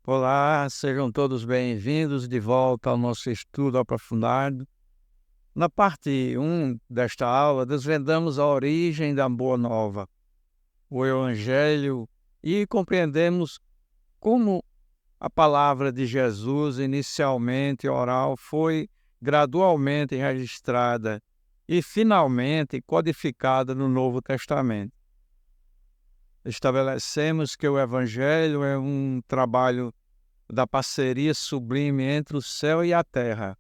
Olá, sejam todos bem-vindos de volta ao nosso estudo aprofundado. Na parte um desta aula, desvendamos a origem da Boa Nova, o Evangelho, e compreendemos como a palavra de Jesus, inicialmente oral, foi gradualmente registrada e finalmente codificada no Novo Testamento. Estabelecemos que o Evangelho é um trabalho da parceria sublime entre o céu e a terra.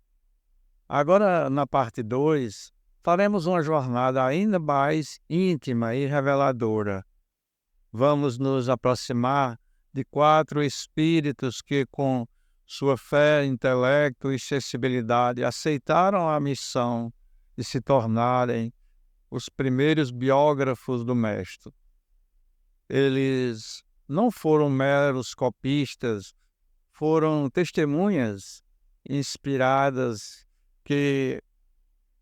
Agora, na parte 2, faremos uma jornada ainda mais íntima e reveladora. Vamos nos aproximar de 4 espíritos que, com sua fé, intelecto e sensibilidade, aceitaram a missão de se tornarem os primeiros biógrafos do Mestre. Eles não foram meros copistas, foram testemunhas inspiradas que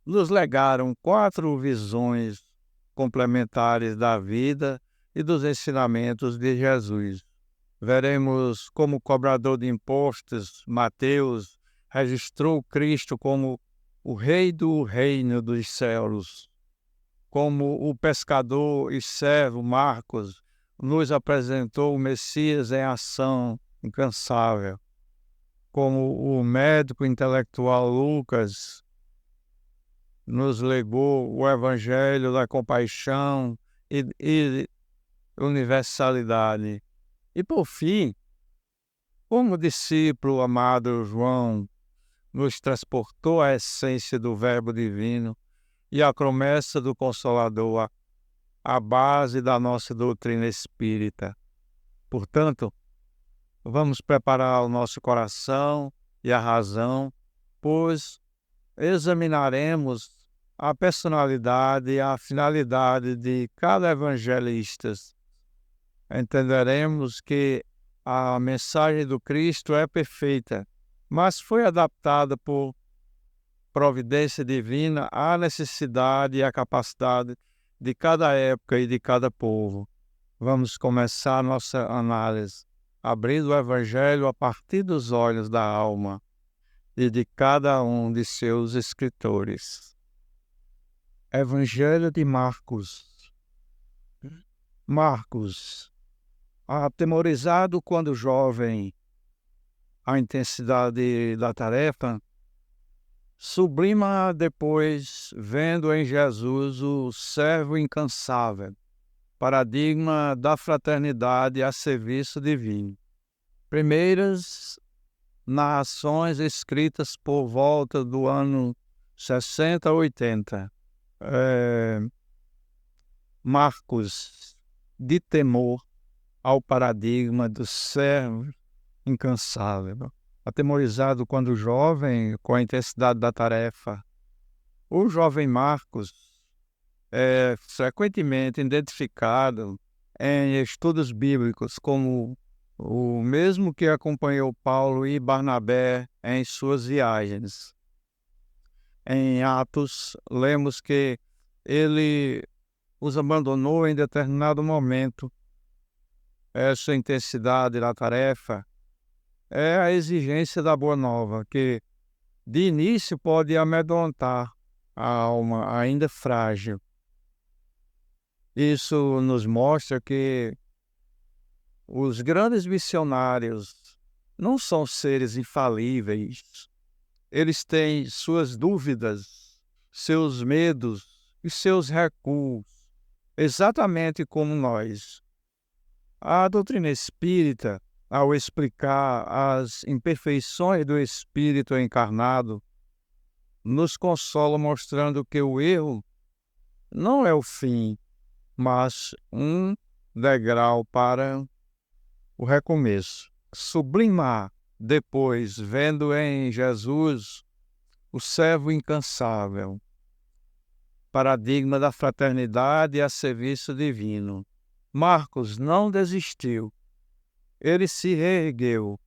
nos legaram 4 visões complementares da vida e dos ensinamentos de Jesus. Veremos como o cobrador de impostos, Mateus, registrou Cristo como o Rei do Reino dos Céus, como o pescador e servo Marcos nos apresentou o Messias em ação incansável, como o médico intelectual Lucas nos legou o Evangelho da compaixão e universalidade. E, por fim, como o discípulo amado João nos transportou à essência do Verbo Divino e à promessa do Consolador, a base da nossa doutrina espírita. Portanto, vamos preparar o nosso coração e a razão, pois examinaremos a personalidade e a finalidade de cada evangelista. Entenderemos que a mensagem do Cristo é perfeita, mas foi adaptada por providência divina à necessidade e à capacidade de cada época e de cada povo. Vamos começar nossa análise, abrindo o Evangelho a partir dos olhos da alma e de cada um de seus escritores. Evangelho de Marcos. Marcos, atemorizado quando jovem a intensidade da tarefa, sublima depois, vendo em Jesus o servo incansável, paradigma da fraternidade a serviço divino. Primeiras narrações escritas por volta do ano 60 a 80. Marcos, de temor ao paradigma do servo incansável. Atemorizado quando jovem, com a intensidade da tarefa. O jovem Marcos é frequentemente identificado em estudos bíblicos como o mesmo que acompanhou Paulo e Barnabé em suas viagens. Em Atos, lemos que ele os abandonou em determinado momento. Essa intensidade da tarefa é a exigência da Boa Nova, que de início pode amedrontar a alma ainda frágil. Isso nos mostra que os grandes missionários não são seres infalíveis. Eles têm suas dúvidas, seus medos e seus recuos, exatamente como nós. A doutrina espírita, ao explicar as imperfeições do espírito encarnado, nos consola mostrando que o erro não é o fim, mas um degrau para o recomeço. Sublimar depois, vendo em Jesus o servo incansável, paradigma da fraternidade a serviço divino. Marcos não desistiu. Ele se reergueu,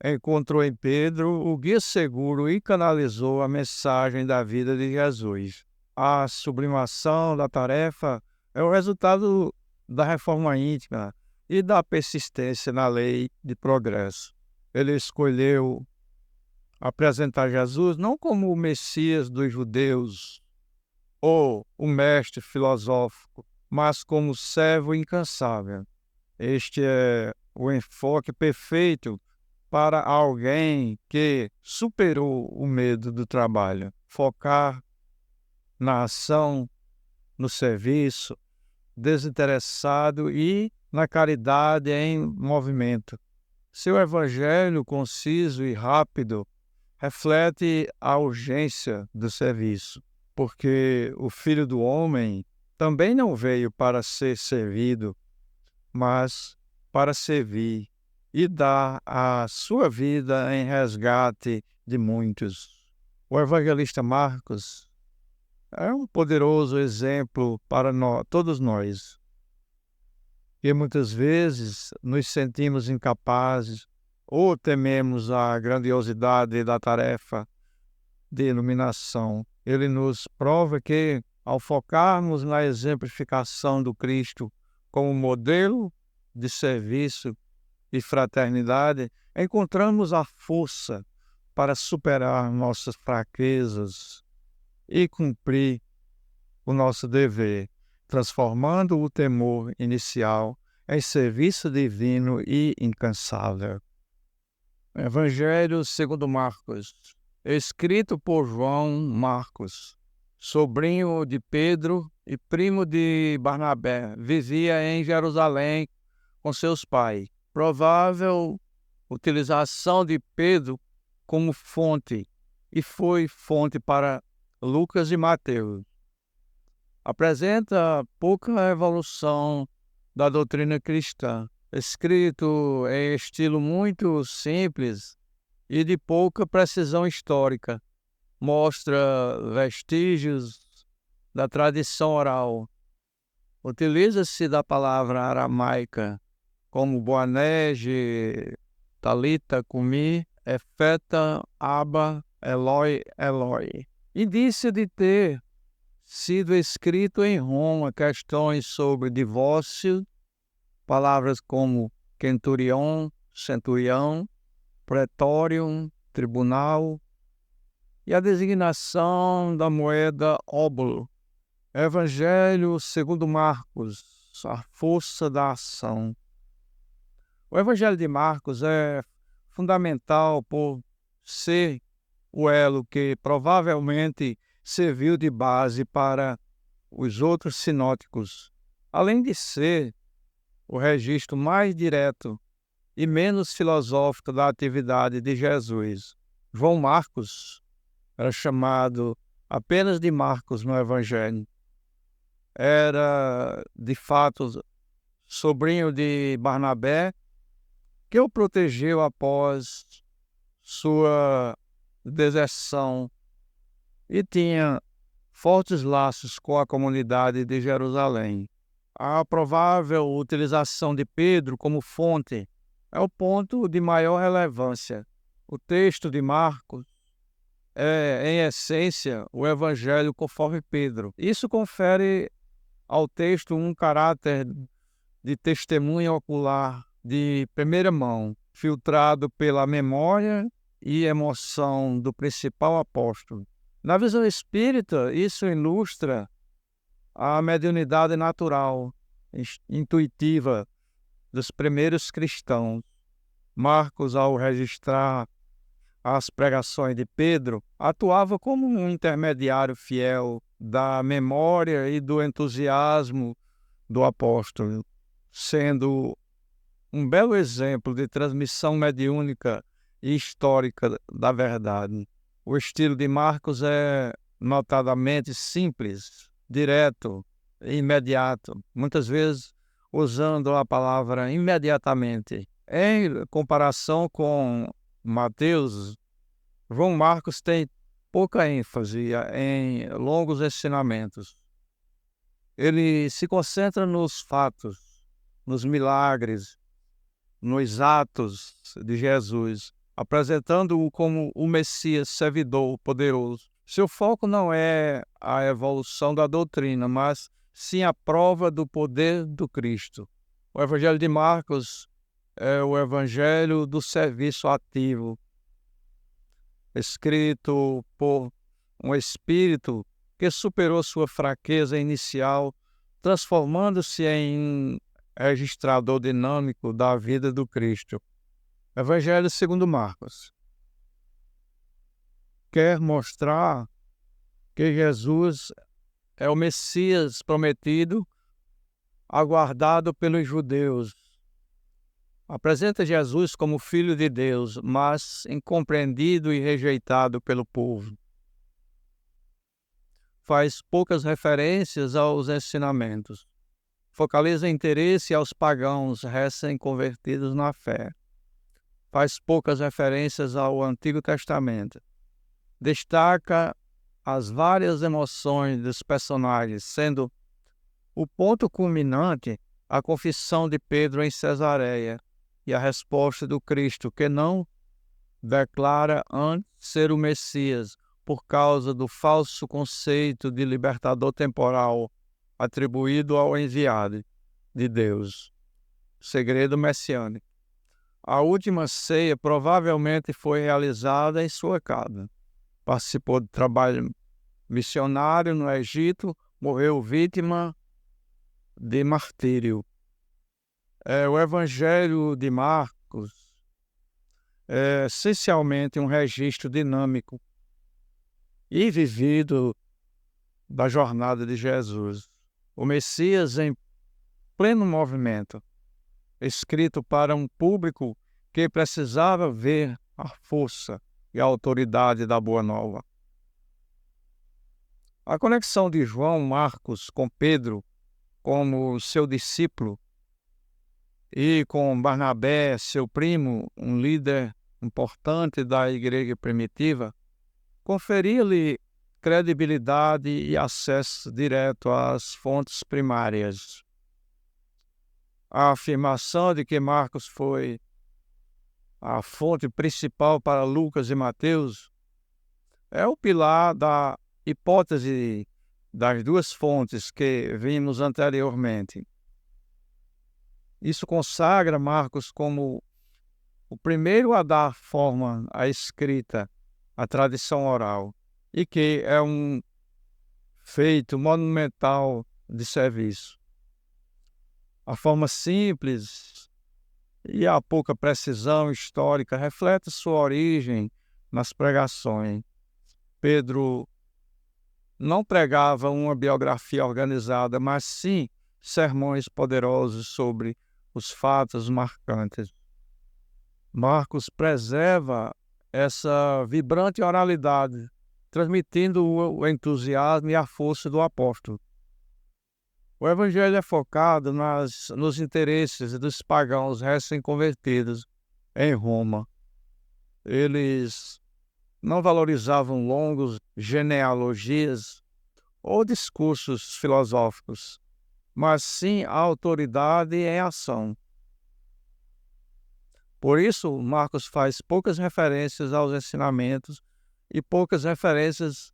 encontrou em Pedro o guia seguro e canalizou a mensagem da vida de Jesus. A sublimação da tarefa é o resultado da reforma íntima e da persistência na lei de progresso. Ele escolheu apresentar Jesus não como o Messias dos judeus ou o mestre filosófico, mas como servo incansável. Este é o enfoque perfeito para alguém que superou o medo do trabalho. Focar na ação, no serviço, desinteressado e na caridade em movimento. Seu evangelho conciso e rápido reflete a urgência do serviço, porque o Filho do Homem também não veio para ser servido, mas para servir e dar a sua vida em resgate de muitos. O evangelista Marcos é um poderoso exemplo para todos nós, que muitas vezes nos sentimos incapazes ou tememos a grandiosidade da tarefa de iluminação. Ele nos prova que, ao focarmos na exemplificação do Cristo como modelo de serviço e fraternidade, encontramos a força para superar nossas fraquezas e cumprir o nosso dever, transformando o temor inicial em serviço divino e incansável. Evangelho segundo Marcos, escrito por João Marcos, sobrinho de Pedro e primo de Barnabé, vivia em Jerusalém com seus pais. Provável utilização de Pedro como fonte, e foi fonte para Lucas e Mateus. Apresenta pouca evolução da doutrina cristã, escrito em estilo muito simples e de pouca precisão histórica. Mostra vestígios da tradição oral. Utiliza-se da palavra aramaica como Boanerge, Talita, Cumi, Efeta, Aba, Eloi, Eloi. Indício de ter sido escrito em Roma questões sobre divórcio, palavras como centurião, pretorium, tribunal, e a designação da moeda óbulo. Evangelho segundo Marcos, a força da ação. O Evangelho de Marcos é fundamental por ser o elo que provavelmente serviu de base para os outros sinóticos, além de ser o registro mais direto e menos filosófico da atividade de Jesus. João Marcos era chamado apenas de Marcos no Evangelho. Era, de fato, sobrinho de Barnabé, que o protegeu após sua deserção e tinha fortes laços com a comunidade de Jerusalém. A provável utilização de Pedro como fonte é o ponto de maior relevância. O texto de Marcos é, em essência, o Evangelho conforme Pedro. Isso confere ao texto um caráter de testemunha ocular de primeira mão, filtrado pela memória e emoção do principal apóstolo. Na visão espírita, isso ilustra a mediunidade natural, intuitiva dos primeiros cristãos. Marcos, ao registrar as pregações de Pedro, atuava como um intermediário fiel da memória e do entusiasmo do apóstolo, sendo um belo exemplo de transmissão mediúnica e histórica da verdade. O estilo de Marcos é notadamente simples, direto e imediato, muitas vezes usando a palavra imediatamente. Em comparação com Mateus, João Marcos tem pouca ênfase em longos ensinamentos. Ele se concentra nos fatos, nos milagres, nos atos de Jesus, apresentando-o como o Messias servidor poderoso. Seu foco não é a evolução da doutrina, mas sim a prova do poder do Cristo. O Evangelho de Marcos é o Evangelho do serviço ativo, escrito por um espírito que superou sua fraqueza inicial, transformando-se em registrador dinâmico da vida do Cristo. Evangelho segundo Marcos quer mostrar que Jesus é o Messias prometido, aguardado pelos judeus. Apresenta Jesus como Filho de Deus, mas incompreendido e rejeitado pelo povo. Faz poucas referências aos ensinamentos. Focaliza interesse aos pagãos recém-convertidos na fé. Faz poucas referências ao Antigo Testamento. Destaca as várias emoções dos personagens, sendo o ponto culminante a confissão de Pedro em Cesareia e a resposta do Cristo, que não declara antes ser o Messias por causa do falso conceito de libertador temporal atribuído ao enviado de Deus. Segredo messiânico. A última ceia provavelmente foi realizada em sua casa. Participou do trabalho missionário no Egito, morreu vítima de martírio. O Evangelho de Marcos é essencialmente um registro dinâmico e vivido da jornada de Jesus. O Messias em pleno movimento, escrito para um público que precisava ver a força e a autoridade da Boa Nova. A conexão de João Marcos com Pedro como seu discípulo e com Barnabé, seu primo, um líder importante da igreja primitiva, conferia-lhe credibilidade e acesso direto às fontes primárias. A afirmação de que Marcos foi a fonte principal para Lucas e Mateus é o pilar da hipótese das duas fontes que vimos anteriormente. Isso consagra Marcos como o primeiro a dar forma à escrita, à tradição oral, e que é um feito monumental de serviço. A forma simples e a pouca precisão histórica reflete sua origem nas pregações. Pedro não pregava uma biografia organizada, mas sim sermões poderosos sobre os fatos marcantes. Marcos preserva essa vibrante oralidade, transmitindo o entusiasmo e a força do apóstolo. O Evangelho é focado nos interesses dos pagãos recém-convertidos em Roma. Eles não valorizavam longos genealogias ou discursos filosóficos, mas sim a autoridade em ação. Por isso, Marcos faz poucas referências aos ensinamentos e poucas referências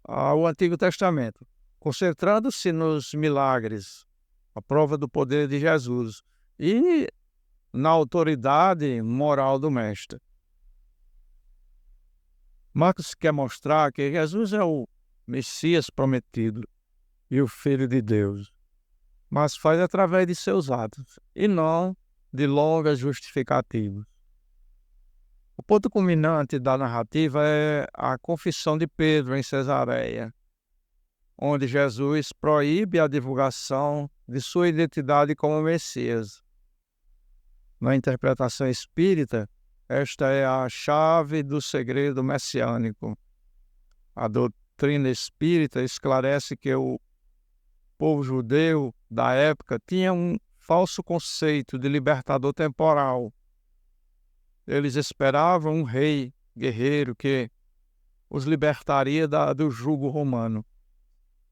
ao Antigo Testamento, concentrando-se nos milagres, a prova do poder de Jesus e na autoridade moral do Mestre. Marcos quer mostrar que Jesus é o Messias prometido e o Filho de Deus, mas faz através de seus atos e não de longas justificativas. O ponto culminante da narrativa é a confissão de Pedro em Cesareia, onde Jesus proíbe a divulgação de sua identidade como Messias. Na interpretação espírita, esta é a chave do segredo messiânico. A doutrina espírita esclarece que o povo judeu da época tinha um falso conceito de libertador temporal. Eles esperavam um rei guerreiro que os libertaria do jugo romano.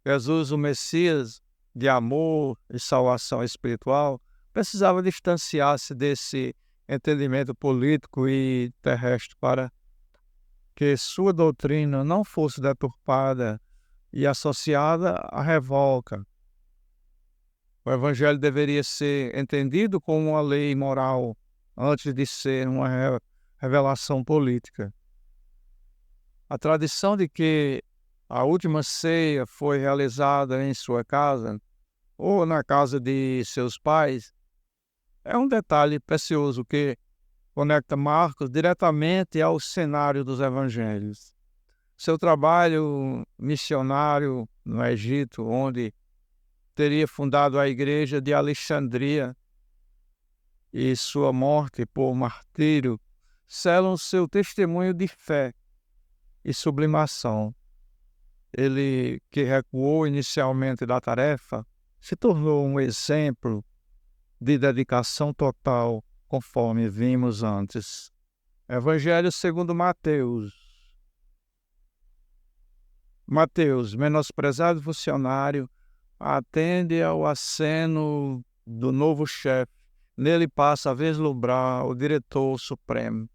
Jesus, o Messias de amor e salvação espiritual, precisava distanciar-se desse entendimento político e terrestre para que sua doutrina não fosse deturpada e associada à revolta. O Evangelho deveria ser entendido como uma lei moral antes de ser uma revelação política. A tradição de que a última ceia foi realizada em sua casa ou na casa de seus pais é um detalhe precioso que conecta Marcos diretamente ao cenário dos evangelhos. Seu trabalho missionário no Egito, onde teria fundado a igreja de Alexandria, e sua morte por martírio, selam seu testemunho de fé e sublimação. Ele, que recuou inicialmente da tarefa, se tornou um exemplo de dedicação total, conforme vimos antes. Evangelho segundo Mateus. Mateus, menosprezado funcionário, atende ao aceno do novo chefe. Nele passa a vislumbrar o diretor supremo,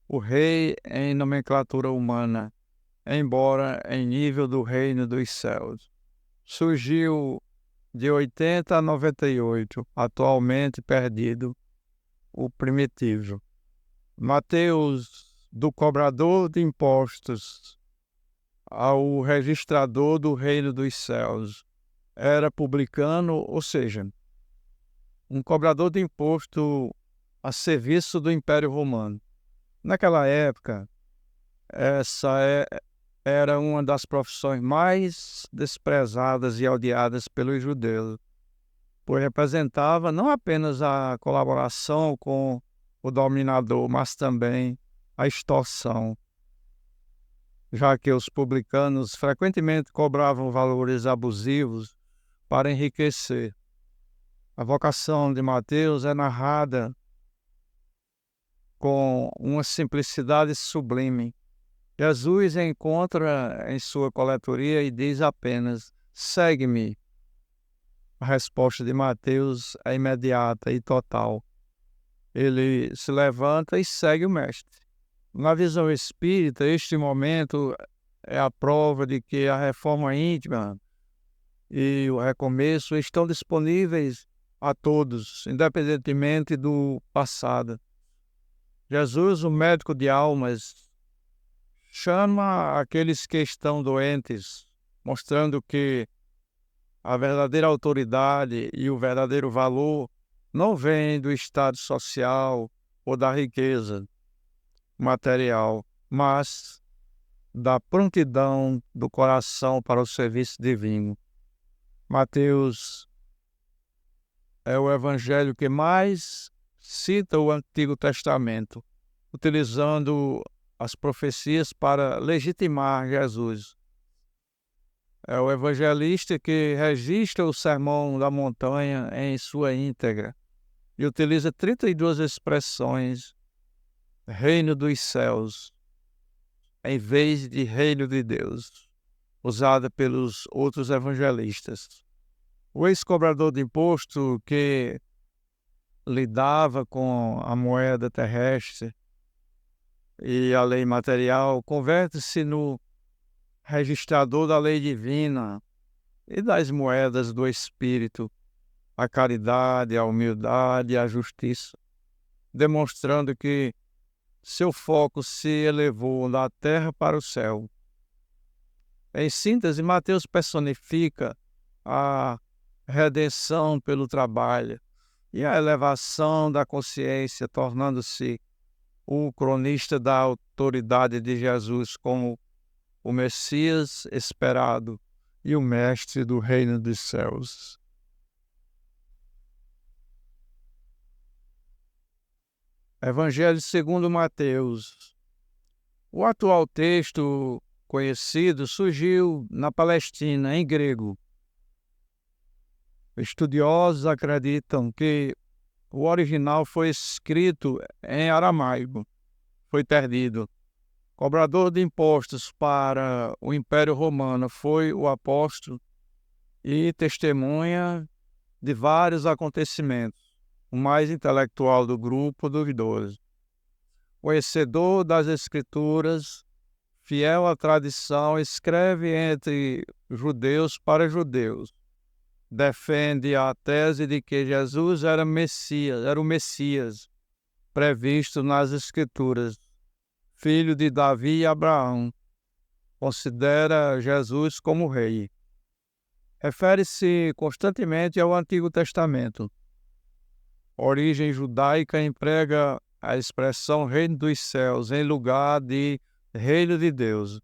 o rei em nomenclatura humana, embora em nível do reino dos céus. Surgiu de 80 a 98, atualmente perdido, o primitivo. Mateus, do cobrador de impostos ao registrador do reino dos céus, era publicano, ou seja, um cobrador de imposto a serviço do Império Romano. Naquela época, era uma das profissões mais desprezadas e odiadas pelos judeus, pois representava não apenas a colaboração com o dominador, mas também a extorsão, já que os publicanos frequentemente cobravam valores abusivos para enriquecer. A vocação de Mateus é narrada com uma simplicidade sublime. Jesus encontra em sua coletoria e diz apenas: segue-me. A resposta de Mateus é imediata e total. Ele se levanta e segue o mestre. Na visão espírita, este momento é a prova de que a reforma íntima e o recomeço estão disponíveis a todos, independentemente do passado. Jesus, o médico de almas, chama aqueles que estão doentes, mostrando que a verdadeira autoridade e o verdadeiro valor não vêm do estado social ou da riqueza material, mas da prontidão do coração para o serviço divino. Mateus é o evangelho que mais cita o Antigo Testamento, utilizando as profecias para legitimar Jesus. É o evangelista que registra o Sermão da Montanha em sua íntegra e utiliza 32 expressões reino dos céus em vez de reino de Deus, usada pelos outros evangelistas. O ex-cobrador de imposto que lidava com a moeda terrestre e a lei material converte-se no registrador da lei divina e das moedas do Espírito, a caridade, a humildade e a justiça, demonstrando que seu foco se elevou da terra para o céu. Em síntese, Mateus personifica a redenção pelo trabalho e a elevação da consciência, tornando-se o cronista da autoridade de Jesus como o Messias esperado e o mestre do reino dos céus. Evangelho segundo Mateus. O atual texto conhecido surgiu na Palestina, em grego. Estudiosos acreditam que o original foi escrito em aramaico, foi perdido. Cobrador de impostos para o Império Romano foi o apóstolo e testemunha de vários acontecimentos, o mais intelectual do grupo dos 12. Conhecedor das Escrituras, fiel à tradição, escreve entre judeus para judeus, defende a tese de que Jesus era o Messias previsto nas Escrituras, filho de Davi e Abraão. Considera Jesus como rei. Refere-se constantemente ao Antigo Testamento. Origem judaica emprega a expressão reino dos céus em lugar de reino de Deus.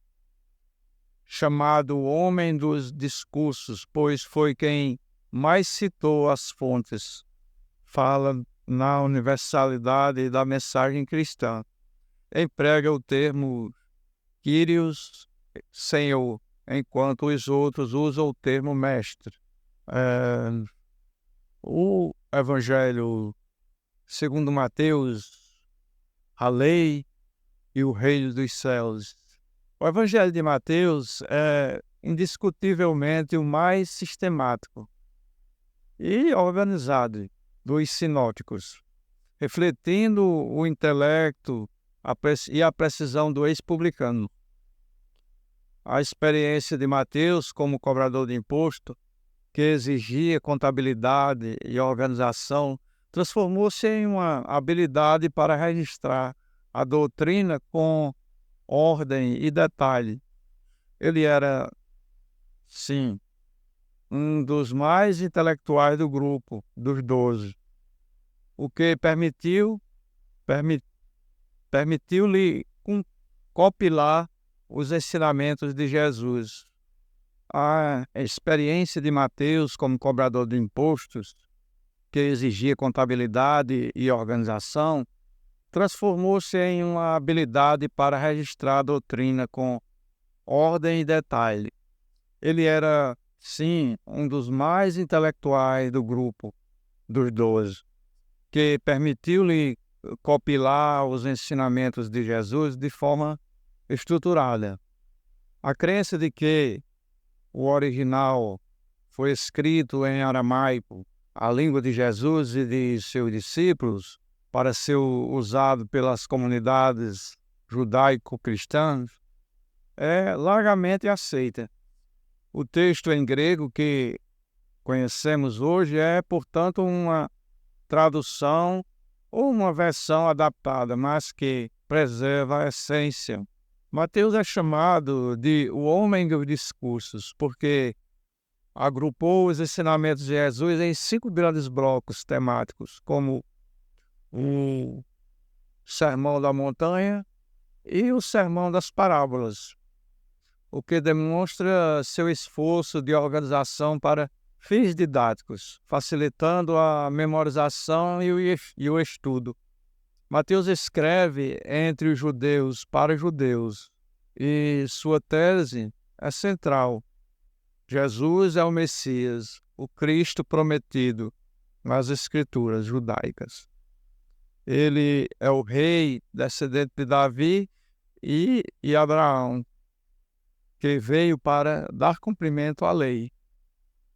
Chamado homem dos discursos, pois foi quem mais citou as fontes. Fala na universalidade da mensagem cristã. Emprega o termo Kyrios, Senhor, enquanto os outros usam o termo mestre. O Evangelho segundo Mateus, a lei e o reino dos céus. O Evangelho de Mateus é indiscutivelmente o mais sistemático e organizado dos sinóticos, refletindo o intelecto e a precisão do ex-publicano. A experiência de Mateus como cobrador de imposto, que exigia contabilidade e organização, transformou-se em uma habilidade para registrar a doutrina com ordem e detalhe. Ele era, sim, um dos mais intelectuais do grupo, dos 12, o que permitiu-lhe compilar os ensinamentos de Jesus. A experiência de Mateus como cobrador de impostos, que exigia contabilidade e organização, transformou-se em uma habilidade para registrar a doutrina com ordem e detalhe. Ele era, sim, um dos mais intelectuais do grupo, dos 12, que permitiu-lhe compilar os ensinamentos de Jesus de forma estruturada. A crença de que o original foi escrito em aramaico, a língua de Jesus e de seus discípulos, para ser usado pelas comunidades judaico-cristãs, é largamente aceita. O texto em grego que conhecemos hoje é, portanto, uma tradução ou uma versão adaptada, mas que preserva a essência. Mateus é chamado de o homem dos discursos, porque agrupou os ensinamentos de Jesus em 5 grandes blocos temáticos, como o Sermão da Montanha e o Sermão das Parábolas, o que demonstra seu esforço de organização para fins didáticos, facilitando a memorização e o estudo. Mateus escreve entre os judeus para os judeus, e sua tese é central. Jesus é o Messias, o Cristo prometido nas Escrituras judaicas. Ele é o rei descendente de Davi e Abraão, que veio para dar cumprimento à lei.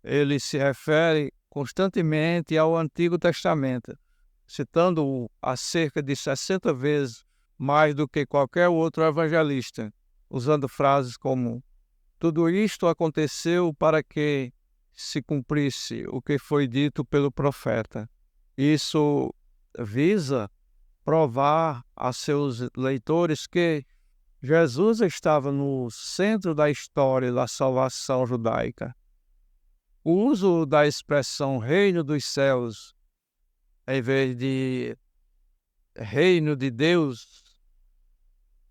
Ele se refere constantemente ao Antigo Testamento, citando-o a cerca de 60 vezes mais do que qualquer outro evangelista, usando frases como: tudo isto aconteceu para que se cumprisse o que foi dito pelo profeta. Isso visa provar a seus leitores que Jesus estava no centro da história da salvação judaica. O uso da expressão reino dos céus, em vez de reino de Deus,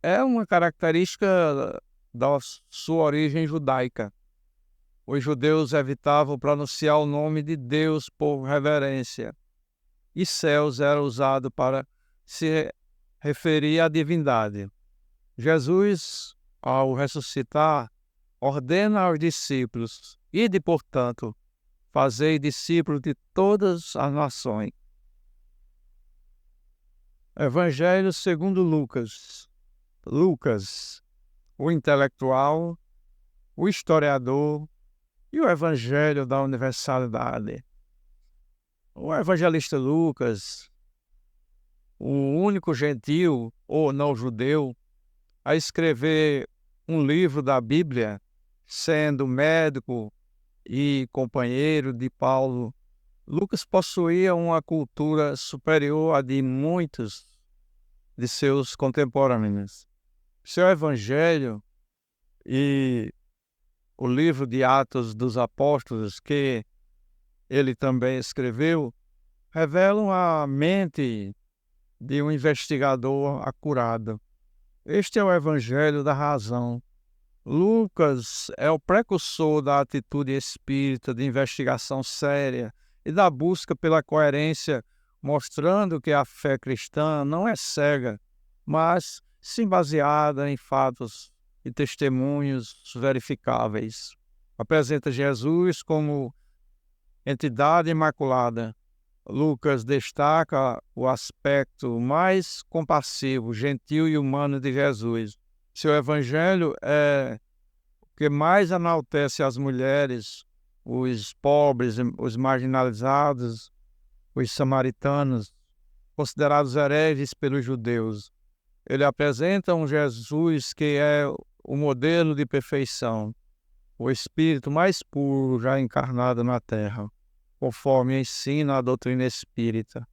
é uma característica da sua origem judaica. Os judeus evitavam pronunciar o nome de Deus por reverência, e céus era usado para se referir à divindade. Jesus, ao ressuscitar, ordena aos discípulos: ide, portanto, fazei discípulos de todas as nações. Evangelho segundo Lucas. Lucas, o intelectual, o historiador e o evangelho da universalidade. O evangelista Lucas, o único gentio ou não judeu a escrever um livro da Bíblia, sendo médico e companheiro de Paulo, Lucas possuía uma cultura superior à de muitos de seus contemporâneos. Seu evangelho e o livro de Atos dos Apóstolos, que ele também escreveu, revelam a mente de um investigador acurado. Este é o evangelho da razão. Lucas é o precursor da atitude espírita de investigação séria e da busca pela coerência, mostrando que a fé cristã não é cega, mas sim baseada em fatos e testemunhos verificáveis. Apresenta Jesus como entidade imaculada. Lucas destaca o aspecto mais compassivo, gentil e humano de Jesus. Seu evangelho é o que mais enaltece as mulheres, os pobres, os marginalizados, os samaritanos, considerados hereges pelos judeus. Ele apresenta um Jesus que é o modelo de perfeição, o espírito mais puro já encarnado na terra, conforme ensina a doutrina espírita.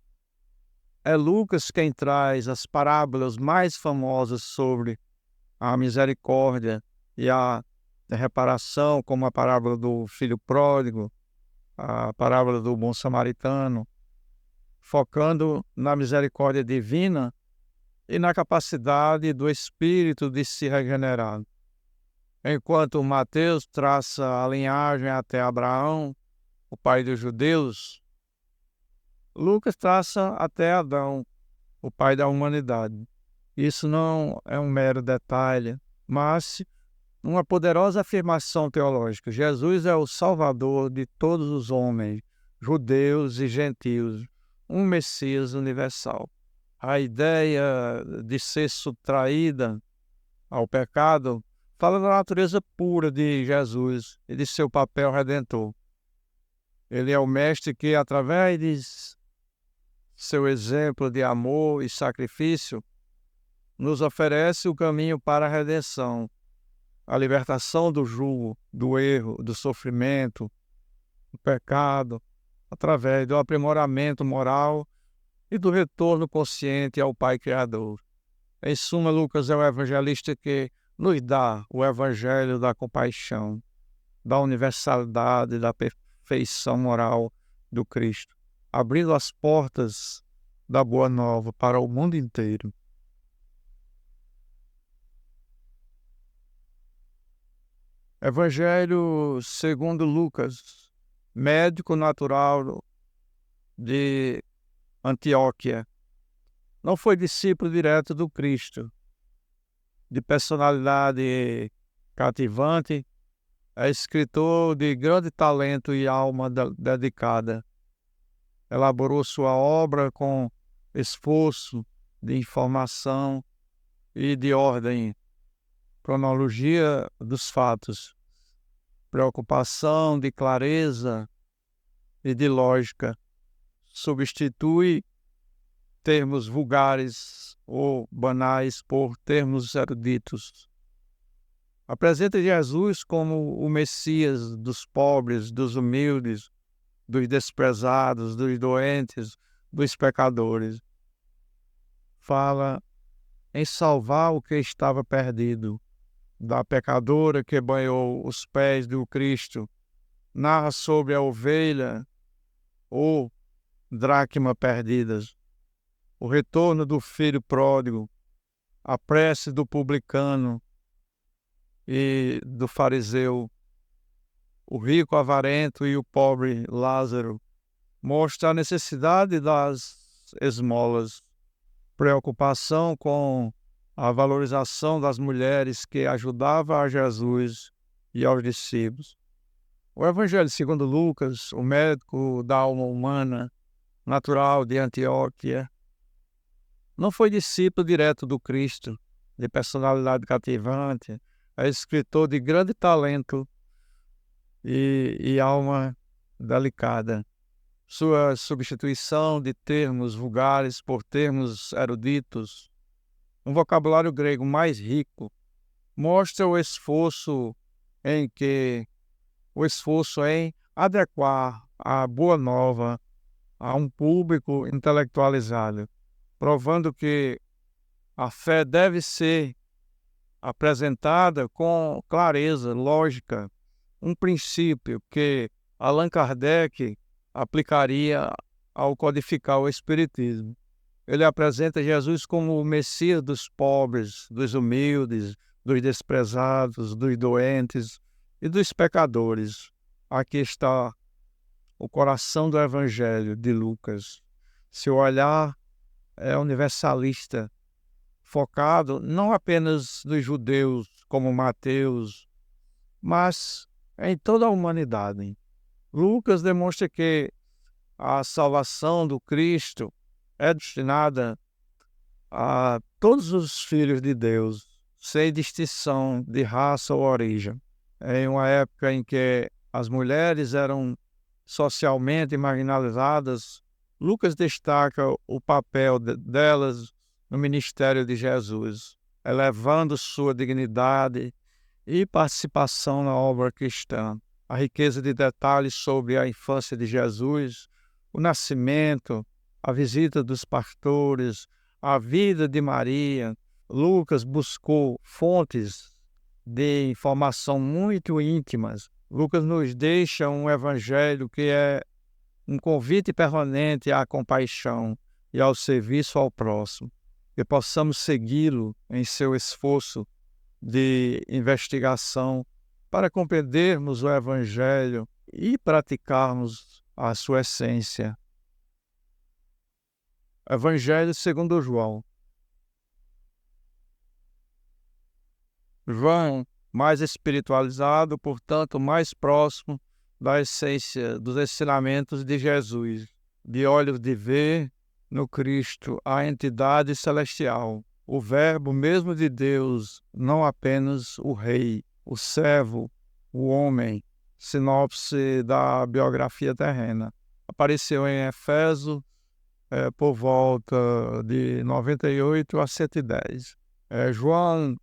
É Lucas quem traz as parábolas mais famosas sobre a misericórdia e a reparação, como a parábola do filho pródigo, a parábola do bom samaritano, focando na misericórdia divina e na capacidade do espírito de se regenerar. Enquanto Mateus traça a linhagem até Abraão, o pai dos judeus, Lucas traça até Adão, o pai da humanidade. Isso não é um mero detalhe, mas uma poderosa afirmação teológica. Jesus é o Salvador de todos os homens, judeus e gentios, um Messias universal. A ideia de ser subtraída ao pecado fala da natureza pura de Jesus e de seu papel redentor. Ele é o mestre que, através de seu exemplo de amor e sacrifício, nos oferece o caminho para a redenção, a libertação do jugo, do erro, do sofrimento, do pecado, através do aprimoramento moral e do retorno consciente ao Pai Criador. Em suma, Lucas é o evangelista que nos dá o evangelho da compaixão, da universalidade, da perfeição moral do Cristo, abrindo as portas da Boa Nova para o mundo inteiro. Evangelho segundo Lucas, médico natural de Antioquia. Não foi discípulo direto do Cristo, de personalidade cativante, é escritor de grande talento e alma dedicada. Elaborou sua obra com esforço de informação e de ordem, cronologia dos fatos, preocupação de clareza e de lógica. Substitui termos vulgares ou banais por termos eruditos. Apresenta Jesus como o Messias dos pobres, dos humildes, dos desprezados, dos doentes, dos pecadores. Fala em salvar o que estava perdido, da pecadora que banhou os pés do Cristo. Narra sobre a ovelha ou dracma perdidas, o retorno do filho pródigo, a prece do publicano e do fariseu, o rico avarento e o pobre Lázaro. Mostra a necessidade das esmolas, preocupação com a valorização das mulheres que ajudavam a Jesus e aos discípulos. O Evangelho segundo Lucas, o médico da alma humana, natural de Antioquia, não foi discípulo direto do Cristo, de personalidade cativante, é escritor de grande talento e alma delicada. Sua substituição de termos vulgares por termos eruditos, um vocabulário grego mais rico, mostra o esforço em que o esforço em adequar a Boa Nova a um público intelectualizado, provando que a fé deve ser apresentada com clareza, lógica, um princípio que Allan Kardec aplicaria ao codificar o Espiritismo. Ele apresenta Jesus como o Messias dos pobres, dos humildes, dos desprezados, dos doentes e dos pecadores. Aqui está o coração do Evangelho de Lucas. Seu olhar é universalista, focado não apenas nos judeus, como Mateus, mas em toda a humanidade. Lucas demonstra que a salvação do Cristo é destinada a todos os filhos de Deus, sem distinção de raça ou origem. Em uma época em que as mulheres eram socialmente marginalizadas, Lucas destaca o papel delas no ministério de Jesus, elevando sua dignidade e participação na obra cristã. A riqueza de detalhes sobre a infância de Jesus, o nascimento, a visita dos pastores, a vida de Maria. Lucas buscou fontes de informação muito íntimas. Lucas nos deixa um evangelho que é um convite permanente à compaixão e ao serviço ao próximo. Que possamos segui-lo em seu esforço de investigação para compreendermos o evangelho e praticarmos a sua essência. Evangelho segundo João. João, mais espiritualizado, portanto, mais próximo da essência dos ensinamentos de Jesus, de olhos de ver no Cristo a entidade celestial, o Verbo mesmo de Deus, não apenas o Rei, o servo, o homem. Sinopse da biografia terrena. Apareceu em Éfeso por volta de 98 a 110. João,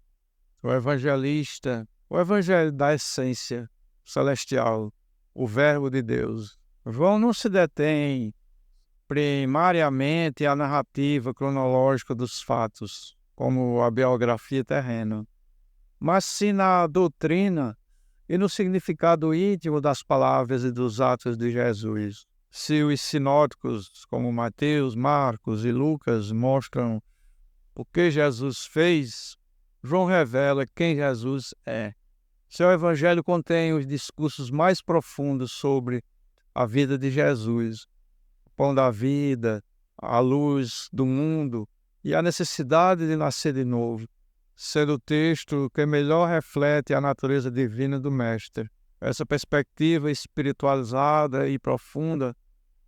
o evangelista, o evangelho da essência celestial, o Verbo de Deus. João não se detém primariamente à narrativa cronológica dos fatos, como a biografia terrena, mas sim na doutrina e no significado íntimo das palavras e dos atos de Jesus. Se os sinóticos, como Mateus, Marcos e Lucas, mostram o que Jesus fez, João revela quem Jesus é. Seu evangelho contém os discursos mais profundos sobre a vida de Jesus, o pão da vida, a luz do mundo e a necessidade de nascer de novo, sendo o texto que melhor reflete a natureza divina do Mestre. Essa perspectiva espiritualizada e profunda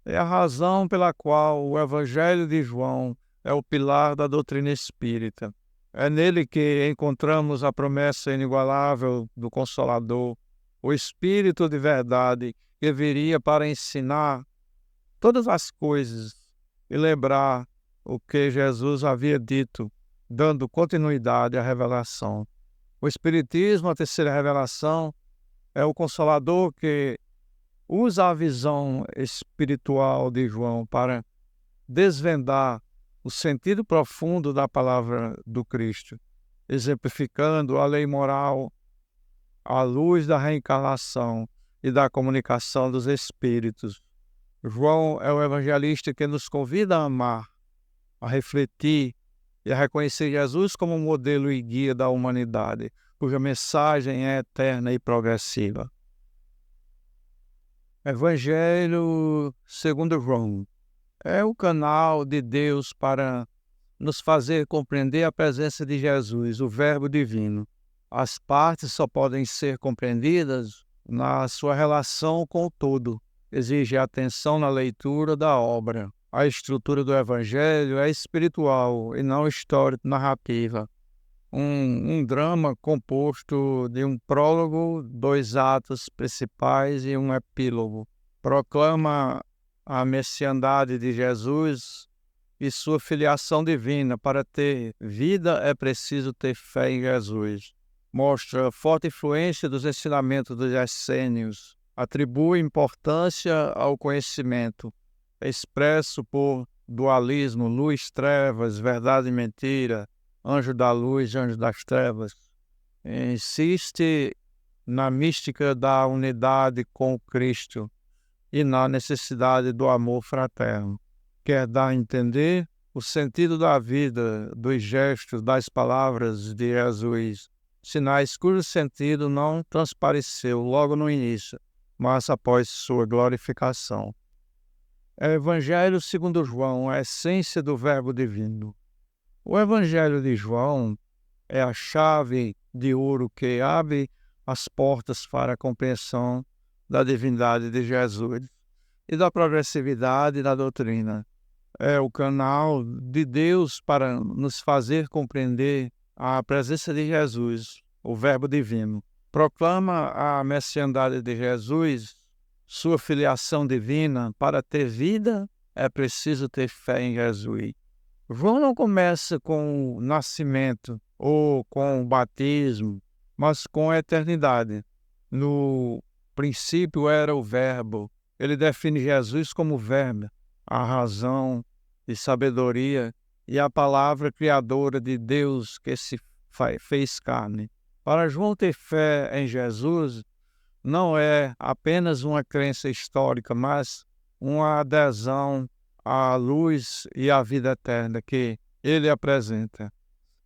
é a razão pela qual o Evangelho de João é o pilar da doutrina espírita. É nele que encontramos a promessa inigualável do Consolador, o Espírito de verdade que viria para ensinar todas as coisas e lembrar o que Jesus havia dito, dando continuidade à revelação. O Espiritismo, a terceira revelação, é o Consolador que usa a visão espiritual de João para desvendar o sentido profundo da palavra do Cristo, exemplificando a lei moral à luz da reencarnação e da comunicação dos espíritos. João é o evangelista que nos convida a amar, a refletir e a reconhecer Jesus como modelo e guia da humanidade, cuja mensagem é eterna e progressiva. Evangelho segundo João é o canal de Deus para nos fazer compreender a presença de Jesus, o Verbo divino. As partes só podem ser compreendidas na sua relação com o todo. Exige atenção na leitura da obra. A estrutura do Evangelho é espiritual e não histórico-narrativa. Um drama composto de um prólogo, 2 atos principais e um epílogo. Proclama a messiandade de Jesus e sua filiação divina. Para ter vida é preciso ter fé em Jesus. mostra forte influência dos ensinamentos dos essênios, atribui importância ao conhecimento, expresso por dualismo, luz-trevas, verdade e mentira, anjo da luz, anjo das trevas. Insiste na mística da unidade com Cristo e na necessidade do amor fraterno. Quer dar a entender o sentido da vida, dos gestos, das palavras de Jesus, sinais cujo sentido não transpareceu logo no início, mas após sua glorificação. Evangelho segundo João, a essência do Verbo divino. O Evangelho de João é a chave de ouro que abre as portas para a compreensão da divindade de Jesus e da progressividade da doutrina. É o canal de Deus para nos fazer compreender a presença de Jesus, o Verbo divino. Proclama a messiandade de Jesus, sua filiação divina. Para ter vida, é preciso ter fé em Jesus. João não começa com o nascimento ou com o batismo, mas com a eternidade. No princípio era o Verbo. Ele define Jesus como Verbo, a razão e sabedoria e a palavra criadora de Deus que se fez carne. Para João, ter fé em Jesus não é apenas uma crença histórica, mas uma adesão à luz e à vida eterna que ele apresenta.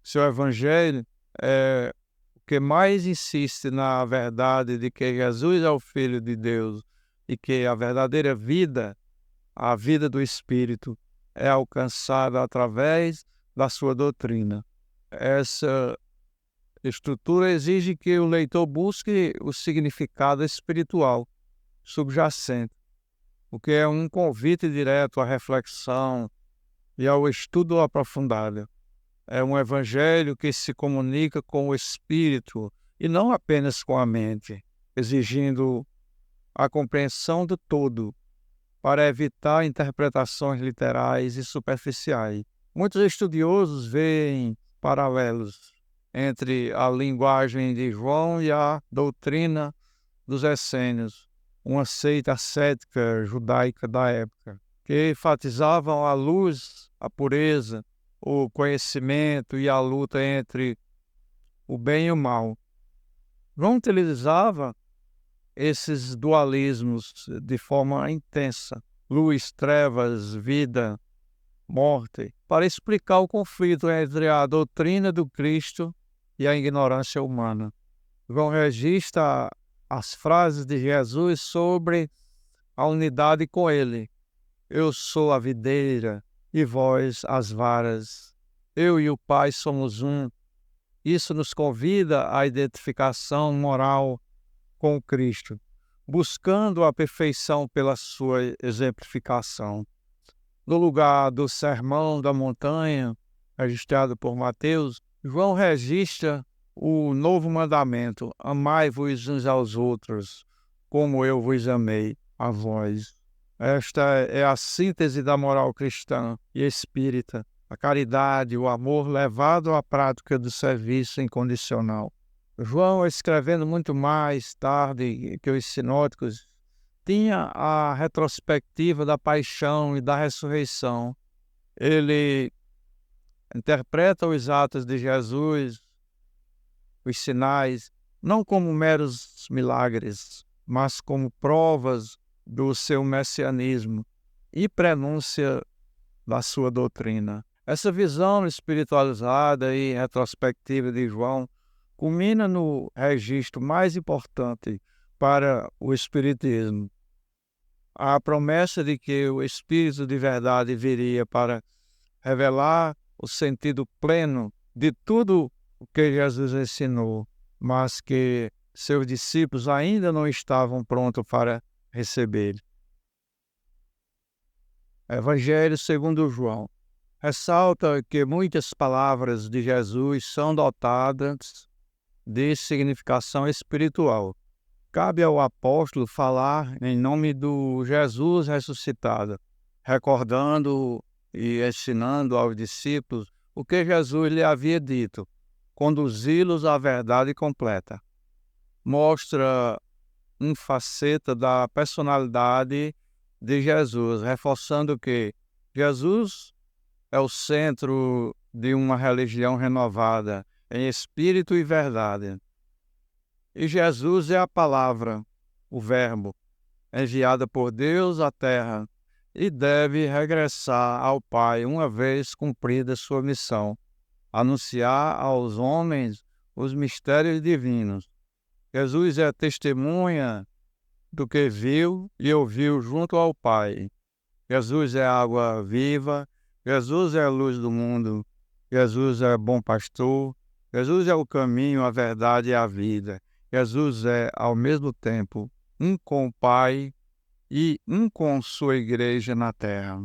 Seu evangelho é o que mais insiste na verdade de que Jesus é o Filho de Deus e que a verdadeira vida, a vida do Espírito, é alcançada através da sua doutrina. Essa estrutura exige que o leitor busque o significado espiritual subjacente, o que é um convite direto à reflexão e ao estudo aprofundado. É um evangelho que se comunica com o espírito e não apenas com a mente, exigindo a compreensão do todo, para evitar interpretações literais e superficiais. Muitos estudiosos veem paralelos entre a linguagem de João e a doutrina dos essênios, uma seita ascética judaica da época, que enfatizavam a luz, a pureza, o conhecimento e a luta entre o bem e o mal. João utilizava esses dualismos de forma intensa, luz, trevas, vida, morte, para explicar o conflito entre a doutrina do Cristo e a ignorância humana. João registra as frases de Jesus sobre a unidade com ele. Eu sou a videira e vós as varas. Eu e o Pai somos um. Isso nos convida à identificação moral com Cristo, buscando a perfeição pela sua exemplificação. No lugar do Sermão da Montanha, registrado por Mateus, João registra o novo mandamento: amai-vos uns aos outros, como eu vos amei a vós. Esta é a síntese da moral cristã e espírita, a caridade, o amor levado à prática do serviço incondicional. João, escrevendo muito mais tarde que os sinóticos, tinha a retrospectiva da paixão e da ressurreição. Ele interpreta os atos de Jesus, os sinais, não como meros milagres, mas como provas do seu messianismo e prenúncia da sua doutrina. Essa visão espiritualizada e retrospectiva de João culmina no registro mais importante para o Espiritismo: a promessa de que o Espírito de verdade viria para revelar o sentido pleno de tudo o que Jesus ensinou, mas que seus discípulos ainda não estavam prontos para receber. Evangelho segundo João ressalta que muitas palavras de Jesus são dotadas de significação espiritual. Cabe ao apóstolo falar em nome do Jesus ressuscitado, recordando e ensinando aos discípulos o que Jesus lhe havia dito. conduzi-los à verdade completa. Mostra uma faceta da personalidade de Jesus, reforçando que Jesus é o centro de uma religião renovada em espírito e verdade. E Jesus é a palavra, o Verbo, enviada por Deus à terra, e deve regressar ao Pai uma vez cumprida sua missão, anunciar aos homens os mistérios divinos. Jesus é testemunha do que viu e ouviu junto ao Pai. Jesus é a água viva, Jesus é a luz do mundo, Jesus é bom pastor, Jesus é o caminho, a verdade e a vida. Jesus é, ao mesmo tempo, um com o Pai e um com sua igreja na terra.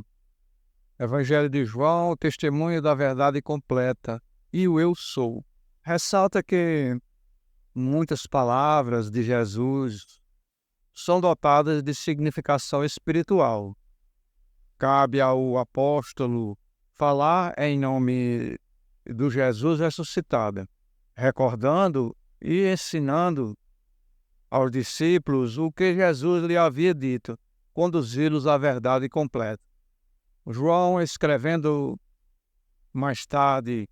Evangelho de João, o testemunho da verdade completa, e o eu sou. Ressalta que muitas palavras de Jesus são dotadas de significação espiritual. Cabe ao apóstolo falar em nome do Jesus ressuscitado, recordando e ensinando aos discípulos o que Jesus lhe havia dito, conduzi-los à verdade completa. João, escrevendo mais tarde,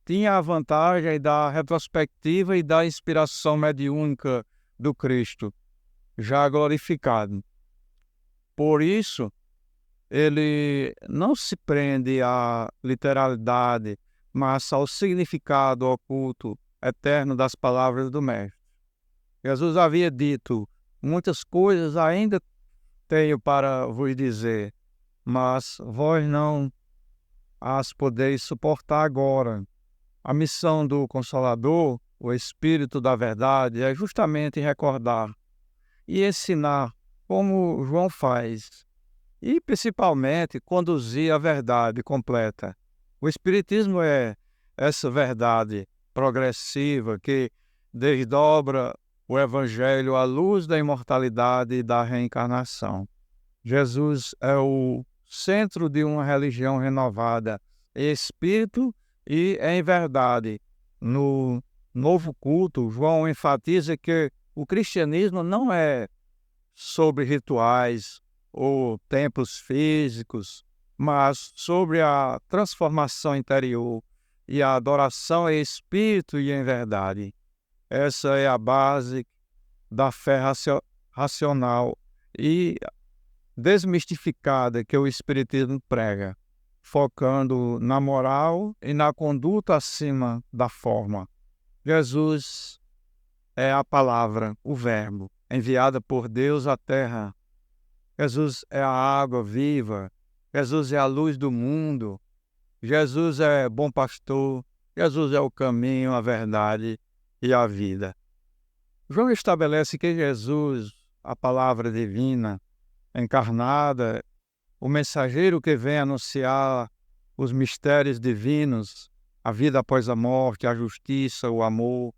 tinha a vantagem da retrospectiva e da inspiração mediúnica do Cristo, já glorificado. Por isso, ele não se prende à literalidade, mas ao significado oculto, eterno das palavras do Mestre. Jesus havia dito: muitas coisas ainda tenho para vos dizer, mas vós não as podeis suportar agora. A missão do Consolador, o Espírito da Verdade, é justamente recordar e ensinar como João faz, e principalmente conduzir a verdade completa. O Espiritismo é essa verdade progressiva que desdobra o Evangelho à luz da imortalidade e da reencarnação. Jesus é o centro de uma religião renovada em espírito e em verdade. No novo culto, João enfatiza que o cristianismo não é sobre rituais ou templos físicos, mas sobre a transformação interior e a adoração em espírito e em verdade. Essa é a base da fé racional e desmistificada que o Espiritismo prega, focando na moral e na conduta acima da forma. Jesus é a palavra, o Verbo, enviada por Deus à terra. Jesus é a água viva. Jesus é a luz do mundo. Jesus é bom pastor. Jesus é o caminho, a verdade e a vida. João estabelece que Jesus, a palavra divina, encarnada, o mensageiro que vem anunciar os mistérios divinos, a vida após a morte, a justiça, o amor.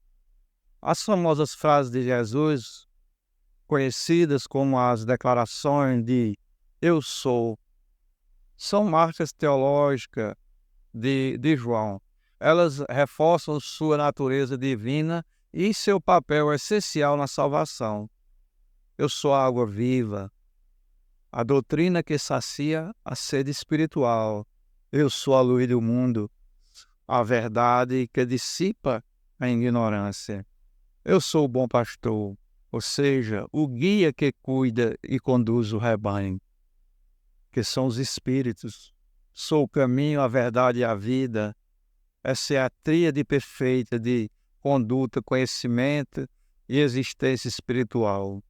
As famosas frases de Jesus, conhecidas como as declarações de Eu sou, são marcas teológicas de João. Elas reforçam sua natureza divina e seu papel essencial na salvação. Eu sou a água viva, a doutrina que sacia a sede espiritual. Eu sou a luz do mundo, a verdade que dissipa a ignorância. Eu sou o bom pastor, ou seja, o guia que cuida e conduz o rebanho, que são os espíritos. Sou o caminho, a verdade e a vida. Essa é a tríade perfeita de conduta, conhecimento e existência espiritual.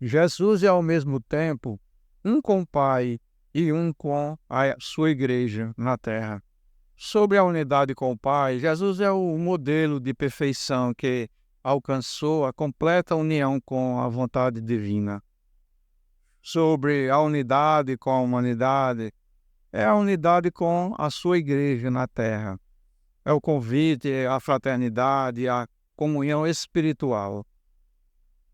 Jesus é ao mesmo tempo um com o Pai e um com a sua igreja na terra. Sobre a unidade com o Pai, Jesus é o modelo de perfeição que alcançou a completa união com a vontade divina. Sobre a unidade com a humanidade, é a unidade com a sua igreja na terra. É o convite à fraternidade, à comunhão espiritual.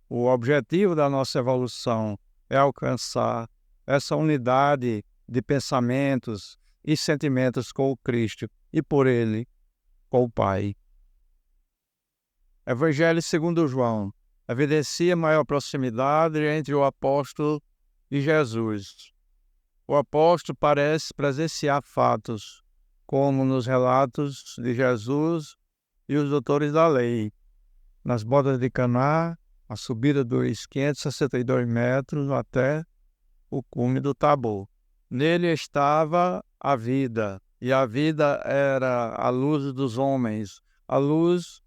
O objetivo da nossa evolução é alcançar essa unidade de pensamentos e sentimentos com o Cristo e por Ele, com o Pai. Evangelho segundo João evidencia maior proximidade entre o apóstolo e Jesus. O apóstolo parece presenciar fatos, como nos relatos de Jesus e os doutores da lei, nas bodas de Caná, a subida dos 562 metros até o cume do Tabor. Nele estava a vida, e a vida era a luz dos homens. A luz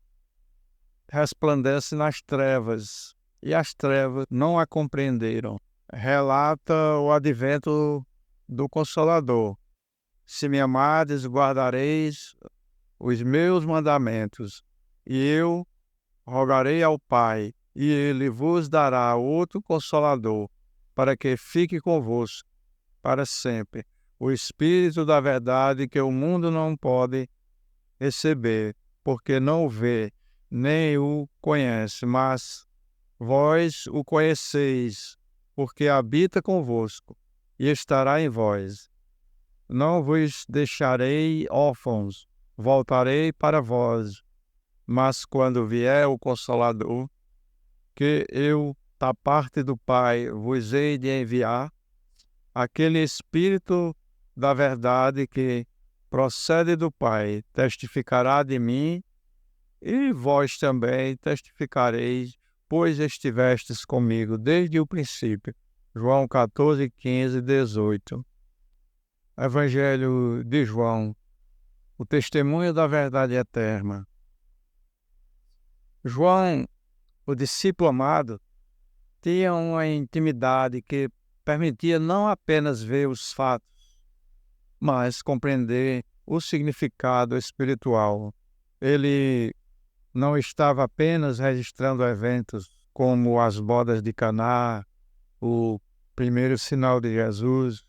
resplandece nas trevas, e as trevas não a compreenderam. Relata o advento do Consolador. Se me amardes, guardareis os meus mandamentos, e eu rogarei ao Pai, e ele vos dará outro Consolador, para que fique convosco para sempre, o Espírito da verdade que o mundo não pode receber, porque não o vê, nem o conhece, mas vós o conheceis, porque habita convosco e estará em vós. Não vos deixarei órfãos, voltarei para vós. Mas quando vier o Consolador, que eu, da parte do Pai, vos hei de enviar, aquele Espírito da verdade que procede do Pai, testificará de mim, e vós também testificareis, pois estivestes comigo desde o princípio. João 14, 15, 18. Evangelho de João, o testemunho da verdade eterna. João, o discípulo amado, tinha uma intimidade que permitia não apenas ver os fatos, mas compreender o significado espiritual. Ele não estava apenas registrando eventos como as bodas de Caná, o primeiro sinal de Jesus,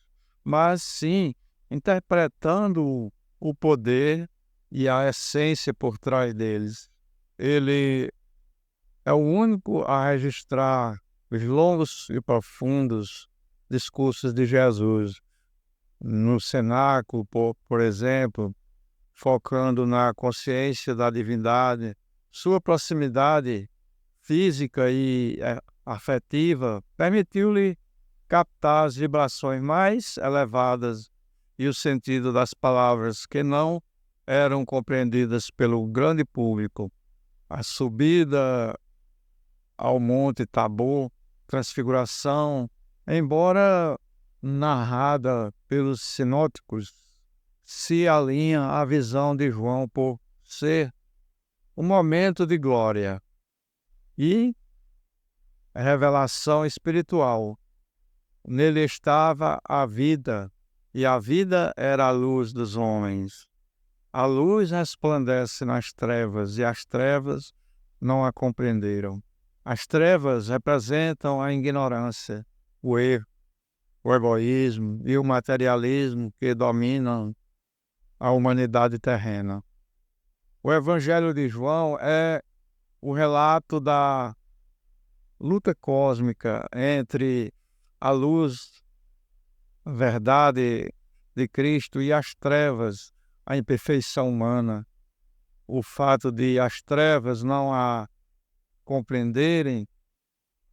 mas sim interpretando o poder e a essência por trás deles. Ele é o único a registrar os longos e profundos discursos de Jesus no cenáculo, por exemplo, focando na consciência da divindade. Sua proximidade física e afetiva permitiu-lhe captar as vibrações mais elevadas e o sentido das palavras que não eram compreendidas pelo grande público. A subida ao Monte Tabor, transfiguração, embora narrada pelos sinóticos, se alinha à visão de João por ser um momento de glória e revelação espiritual. Nele estava a vida, e a vida era a luz dos homens. A luz resplandece nas trevas, e as trevas não a compreenderam. As trevas representam a ignorância, o erro, o egoísmo e o materialismo que dominam a humanidade terrena. O Evangelho de João é o relato da luta cósmica entre a luz, a verdade de Cristo e as trevas, a imperfeição humana. O fato de as trevas não a compreenderem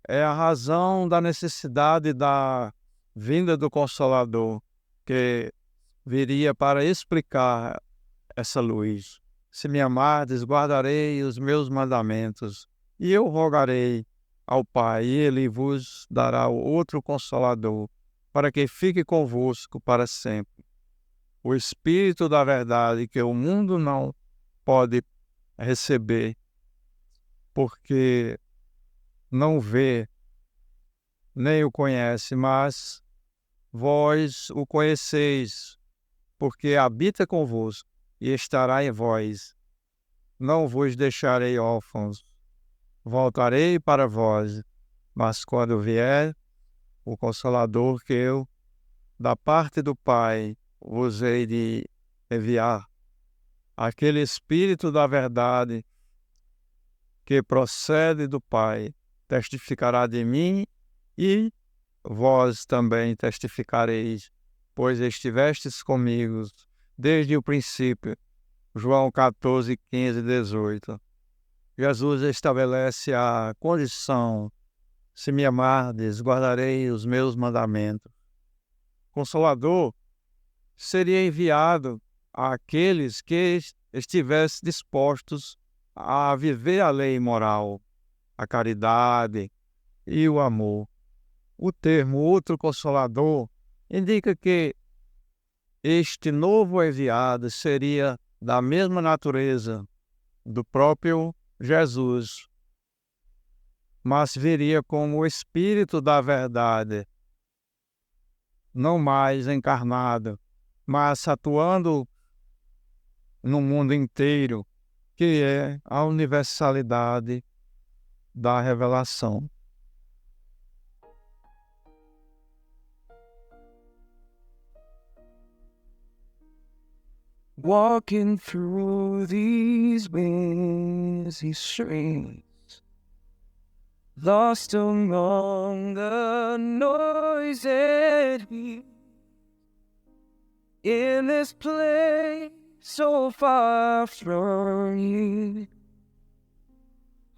é a razão da necessidade da vinda do Consolador, que viria para explicar essa luz. Se me amardes, guardarei os meus mandamentos, e eu rogarei ao Pai, e ele vos dará outro Consolador, para que fique convosco para sempre. O Espírito da verdade que o mundo não pode receber, porque não vê, nem o conhece, mas vós o conheceis, porque habita convosco e estará em vós. Não vos deixarei órfãos, voltarei para vós, mas quando vier o Consolador que eu, da parte do Pai, vos hei de enviar, aquele Espírito da verdade que procede do Pai, testificará de mim, e vós também testificareis, pois estivestes comigo desde o princípio. João 14, 15, 18. Jesus estabelece a condição: se me amardes, guardarei os meus mandamentos. Consolador seria enviado àqueles que estivessem dispostos a viver a lei moral, a caridade e o amor. O termo outro consolador indica que este novo enviado seria da mesma natureza do próprio Jesus, mas viria como o Espírito da verdade, não mais encarnado, mas atuando no mundo inteiro, que é a universalidade da revelação. Walking through these busy streets, lost among the noise and heat, in this place so far from you,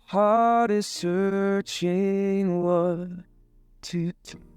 heart is searching what to do.